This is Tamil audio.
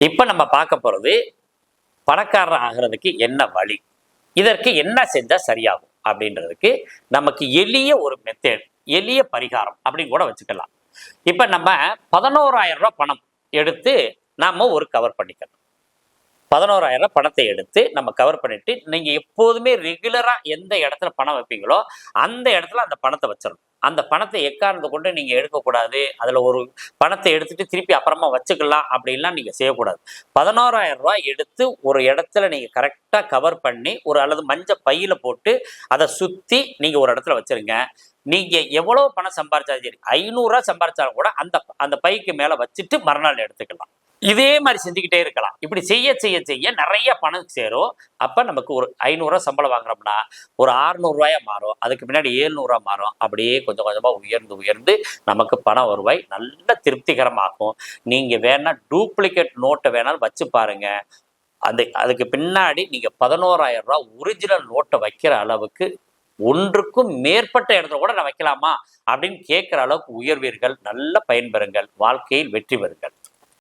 இப்ப நம்ம பார்க்க போறது பணக்காரர் ஆகிறதுக்கு என்ன வழி, இதற்கு என்ன செஞ்சா சரியாகும் அப்படின்றதுக்கு நமக்கு எளிய ஒரு மெத்தேட், எளிய பரிகாரம் அப்படின்னு கூட வச்சுக்கலாம். இப்ப நம்ம 11,000 ரூபாய் பணம் எடுத்து நாம ஒரு கவர் பண்ணிக்கணும். 11,000 ரூபாய் பணத்தை எடுத்து நம்ம கவர் பண்ணிட்டு, நீங்க எப்போதுமே ரெகுலரா எந்த இடத்துல பணம் வைப்பீங்களோ அந்த இடத்துல அந்த பணத்தை வச்சிடணும். அந்த பணத்தை எக்காரணத்தை கொண்டு நீங்க எடுக்கக்கூடாது, அதுல ஒரு பணத்தை எடுத்துட்டு திருப்பி அப்புறமா வச்சுக்கலாம் அப்படின்லாம் நீங்க செய்யக்கூடாது. 11,000 ரூபாய் எடுத்து ஒரு இடத்துல நீங்க கரெக்டா கவர் பண்ணி ஒரு அல்லது மஞ்ச பையில போட்டு அதை சுத்தி நீங்க ஒரு இடத்துல வச்சிருங்க. நீங்க எவ்வளவு பணம் சம்பாரிச்சாலும் சரி, 500 ரூபாய் சம்பாரிச்சாலும் கூட அந்த அந்த பைக்கு மேல வச்சுட்டு மறுநாள் எடுத்துக்கலாம். இதே மாதிரி செஞ்சுக்கிட்டே இருக்கலாம். இப்படி செய்ய செய்ய செய்ய நிறைய பணம் சேரும். அப்ப நமக்கு ஒரு 500 ரூபாய் சம்பளம் வாங்குறோம்னா ஒரு 600 ரூபாயா மாறும். அதுக்கு பின்னாடி 700 ரூபாய் மாறும். அப்படியே கொஞ்சம் கொஞ்சமா உயர்ந்து உயர்ந்து நமக்கு பண வருவாய் நல்ல திருப்திகரமாகும். நீங்க வேணா டூப்ளிகேட் நோட்டை வேணாலும் வச்சு பாருங்க. அதுக்கு பின்னாடி நீங்க 11,000 ரூபாய் ஒரிஜினல் நோட்டை வைக்கிற அளவுக்கு ஒன்றுக்கும் மேற்பட்ட இடத்துல கூட நான் வைக்கலாமா அப்படின்னு கேட்கிற அளவுக்கு உயர்வீர்கள். நல்ல பயன்பெறுங்கள். வாழ்க்கையில் வெற்றி பெறுங்கள்.